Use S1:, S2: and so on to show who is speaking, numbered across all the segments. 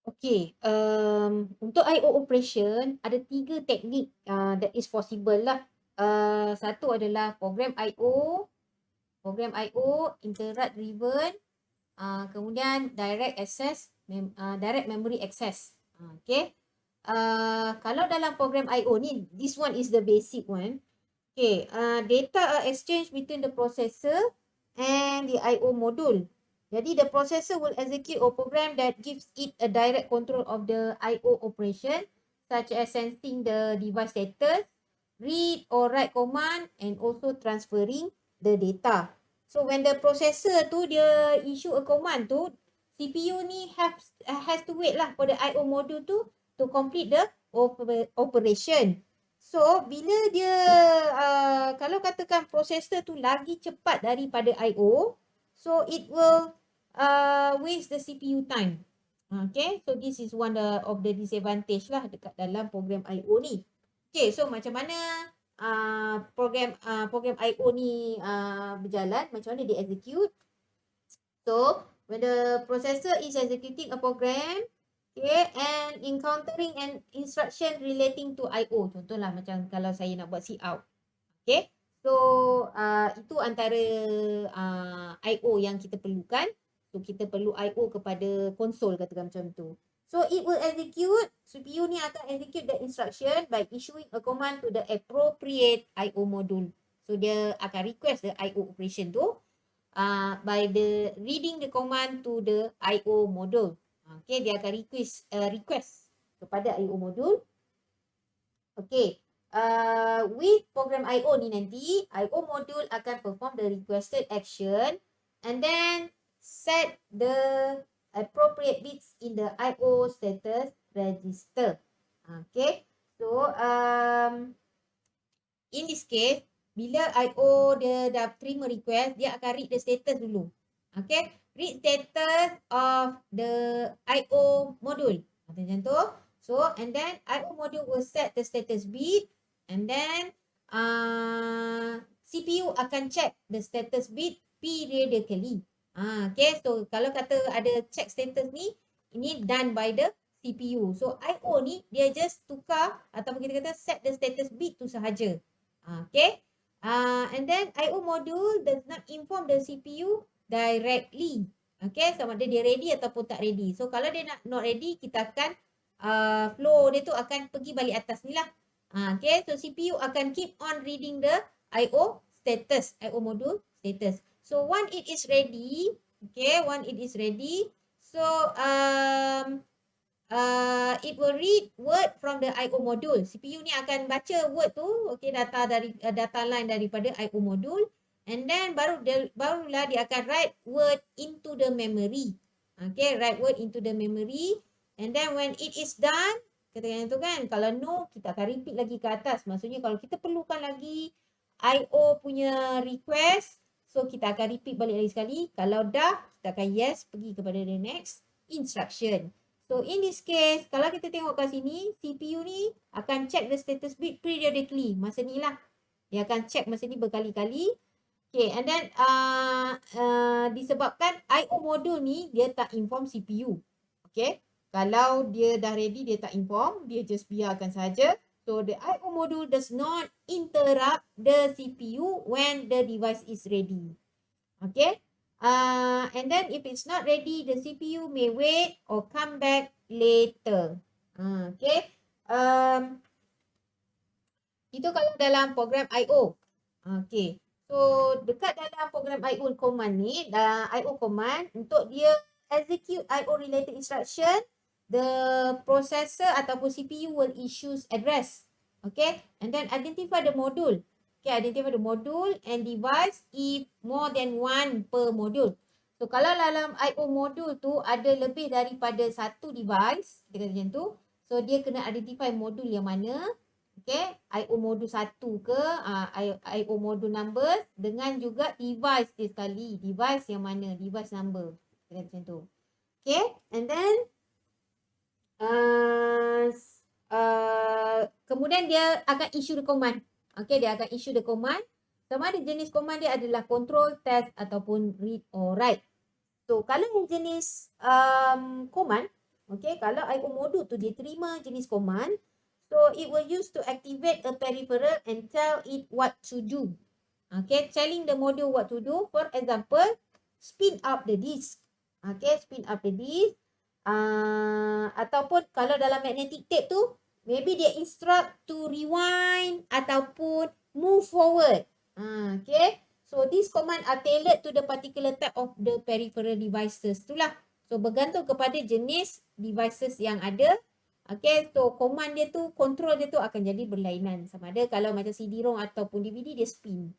S1: Okay, untuk I/O operation ada 3 teknik that is possible lah. Satu adalah program I/O interrupt driven, kemudian direct memory access. Okay. Kalau dalam program I/O ni, this one is the basic one. Okay, data are exchanged between the processor and the I/O module. Jadi the processor will execute a program that gives it a direct control of the I/O operation, such as sensing the device status, read or write command, and also transferring the data. So when the processor tu dia issue a command tu, CPU ni has to wait lah for the I/O module tu to complete the operation. So bila dia kalau katakan processor tu lagi cepat daripada I/O, so it will waste the CPU time. Okay, so this is one of the disadvantage lah dekat dalam program I/O ni. Okay, so macam mana program I/O ni berjalan, macam mana dia execute. So when the processor is executing a program, okay, and encountering an instruction relating to I/O, contohlah macam kalau saya nak buat cout. Okay, so itu antara I/O yang kita perlukan. So kita perlu I/O kepada konsol, katakan macam tu. So it will execute, CPU ni akan execute the instruction by issuing a command to the appropriate I/O module. So dia akan request the I/O operation tu by the reading the command to the I/O module. Okay, dia akan request kepada I/O module. Okay, with program I/O ni nanti, I/O module akan perform the requested action and then set the appropriate bits in the I/O status register. Okay, so in this case, bila I/O dia dah terima request, dia akan read the status dulu. Okay, read status of the I/O module. Macam tu. So, and then I/O module will set the status bit and then CPU akan check the status bit periodically. Okay, so kalau kata ada check status ni, ini done by the CPU. So, I/O ni dia just tukar ataupun kita kata set the status bit tu sahaja. Okay. And then I/O module does not inform the CPU directly. Okay, sama ada dia ready ataupun tak ready. So kalau dia not ready, kita akan flow dia tu akan pergi balik atas ni lah. Okay, so CPU akan keep on reading the I/O status, I/O module status. So once it is ready, okay, once it is ready, so it will read word from the I/O module. CPU ni akan baca word tu, okay, data line daripada I/O module, and then barulah dia akan write word into the memory. Okay, write word into the memory, and then when it is done, katakan tu kan, kalau no, kita akan repeat lagi ke atas. Maksudnya kalau kita perlukan lagi I/O punya request, so kita akan repeat balik lagi sekali. Kalau dah, kita akan yes, pergi kepada the next instruction. So in this case, kalau kita tengok kat sini, CPU ni akan check the status bit periodically. Masa ni lah. Dia akan check masa ni berkali-kali. Okay, and then disebabkan I/O module ni, dia tak inform CPU. Okay, kalau dia dah ready, dia tak inform. Dia just biarkan saja. So the I/O module does not interrupt the CPU when the device is ready. Okay. And then if it's not ready, the CPU may wait or come back later. Okay. Itu kalau dalam program I/O. Okay. So dekat dalam program I/O command ni, I/O command untuk dia execute I/O related instruction, the processor ataupun CPU will issue address. Okay. And then identify the module. Okay, identify the module and device if more than one per module. So kalau dalam I/O module tu ada lebih daripada satu device, kita kata macam tu, so dia kena identify modul yang mana. Okay, I/O modul 1 ke, I/O modul number dengan juga device dia sekali. Device yang mana, device number. Kita kata macam tu. Okay, and then kemudian dia akan issue the command. Okay, dia akan issue the command. Sama ada jenis command dia adalah control, test ataupun read or write. So, kalau yang jenis command, Okay, kalau I/O modul tu dia terima jenis command, so it will use to activate a peripheral and tell it what to do. Okay, telling the module what to do. For example, spin up the disk. Okay, spin up the disk. Ataupun kalau dalam magnetic tape tu, maybe dia instruct to rewind ataupun move forward. Okay, so these command are tailored to the particular type of the peripheral devices tu lah. So bergantung kepada jenis devices yang ada. Okay, so command dia tu, control dia tu akan jadi berlainan. Sama ada kalau macam CD-ROM ataupun DVD dia spin.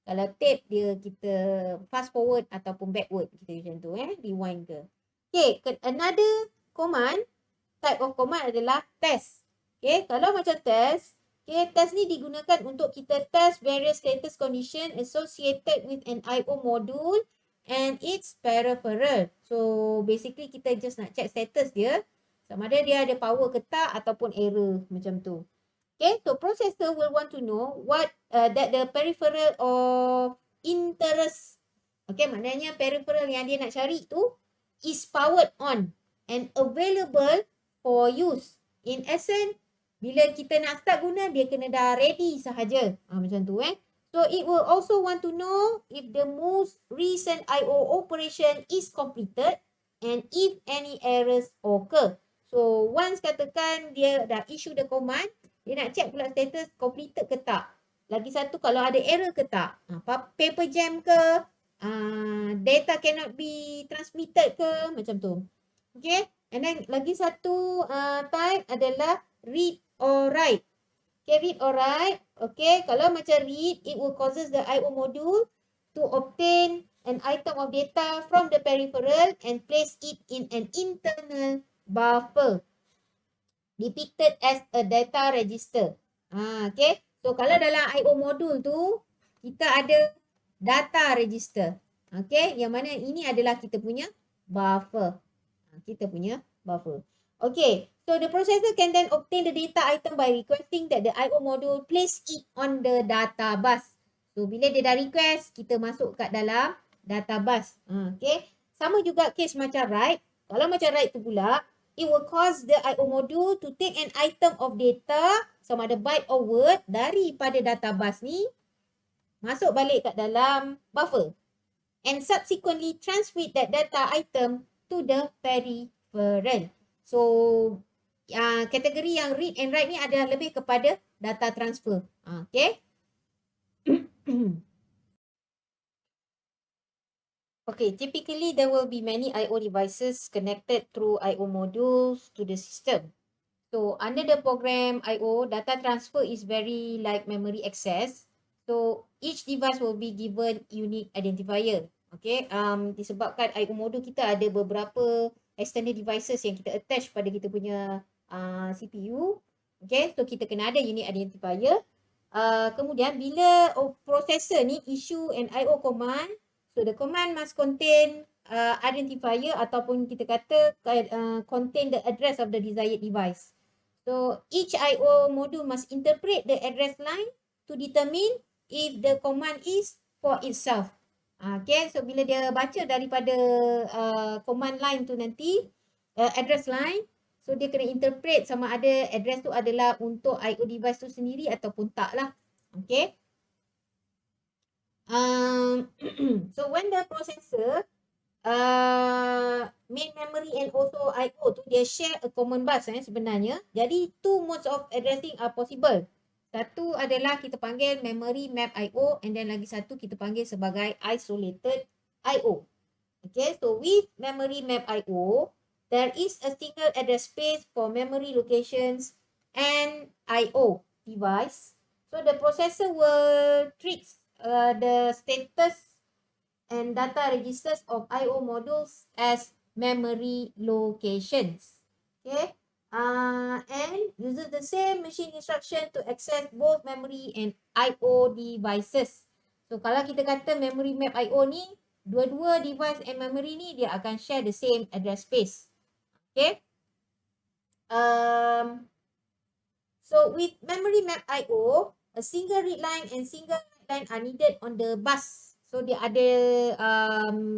S1: Kalau tape dia kita fast forward ataupun backward kita macam tu rewind ke. Okay, another command, type of command adalah test. Okay, kalau macam test, okay, test ni digunakan untuk kita test various status condition associated with an I/O module and its peripheral. So basically kita just nak check status dia, sama ada dia ada power ke tak ataupun error macam tu. Okay, so processor will want to know what that the peripheral of interest. Okay, maknanya peripheral yang dia nak cari tu is powered on and available for use. In essence, bila kita nak start guna, dia kena dah ready sahaja. Macam tu So it will also want to know if the most recent I/O operation is completed and if any errors occur. So once katakan dia dah issue the command, dia nak check pula status completed ke tak. Lagi satu kalau ada error ke tak. Paper jam ke, data cannot be transmitted ke, macam tu. Okay, and then lagi satu type adalah read or write. Okay, read or write. Okay, kalau macam read, it will causes the I/O module to obtain an item of data from the peripheral and place it in an internal buffer depicted as a data register. Okay, so kalau dalam I/O module tu, kita ada data register. Okay, yang mana ini adalah kita punya buffer. Kita punya buffer. Okay, so the processor can then obtain the data item by requesting that the I/O module place it on the data bus. So, bila dia dah request, kita masuk kat dalam data bus. Okay, sama juga case macam write. Kalau macam write tu pula, it will cause the I/O module to take an item of data, sama ada byte or word, daripada data bus ni, masuk balik kat dalam buffer. And subsequently transmit that data item to the peripheral. So, kategori yang read and write ni adalah lebih kepada data transfer. Okay. Okay, typically there will be many I/O devices connected through I/O modules to the system. So, under the program I/O, data transfer is very like memory access. So, each device will be given unique identifier. Okay, disebabkan I/O modul kita ada beberapa external devices yang kita attach pada kita punya CPU. Okay, so kita kena ada unique identifier. Kemudian bila processor ni issue an I/O command, so the command must contain identifier ataupun kita kata contain the address of the desired device. So each I/O module must interpret the address line to determine if the command is for itself. Okay, so bila dia baca daripada command line tu nanti, address line, so dia kena interpret sama ada address tu adalah untuk I/O device tu sendiri ataupun tak lah. Okay. So when the processor, main memory and also I/O tu dia share a common bus sebenarnya. Jadi two modes of addressing are possible. Satu adalah kita panggil memory map I/O and then lagi satu kita panggil sebagai isolated I/O. Okay, so with memory map I/O, there is a single address space for memory locations and I/O device. So the processor will treat the status and data registers of I/O modules as memory locations. Okay. And uses the same machine instruction to access both memory and I/O devices. So kalau kita kata memory map I/O ni, dua-dua device and memory ni dia akan share the same address space. Okay. So with memory map I/O, a single read line and single write line are needed on the bus. So dia ada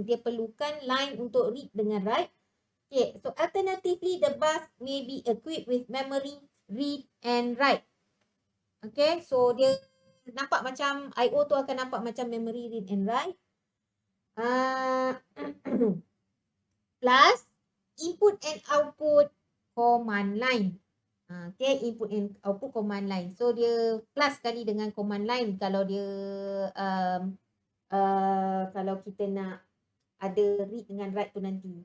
S1: dia perlukan line untuk read dengan write. Okay, so alternatively, the bus may be equipped with memory, read and write. Okay, so dia nampak macam I/O tu akan nampak macam memory, read and write. Plus input and output command line. Okay, input and output command line. So dia plus sekali dengan command line kalau dia kalau kita nak ada read dengan write tu nanti.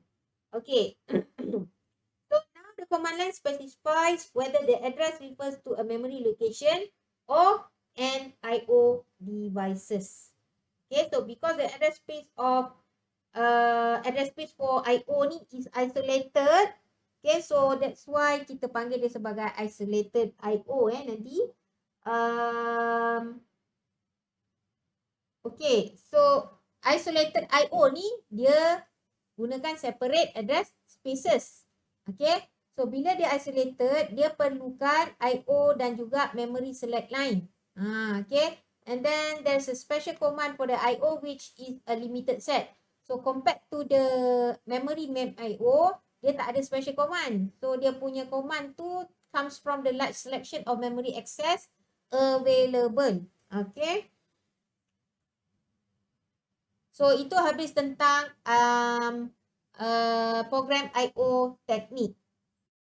S1: Okay. So now the command line specifies whether the address refers to a memory location or an I/O devices. Okay, so because the address space for I/O ni is isolated. Okay, so that's why kita panggil dia sebagai isolated I/O nanti. Okay, so isolated I/O ni dia gunakan separate address spaces. Okay, so bila dia isolated, dia perlukan I/O dan juga memory select line. Okay, and then there's a special command for the I/O which is a limited set. So compared to the memory map I/O, dia tak ada special command. So dia punya command tu comes from the large selection of memory access available. Okay. So itu habis tentang program I/O teknik.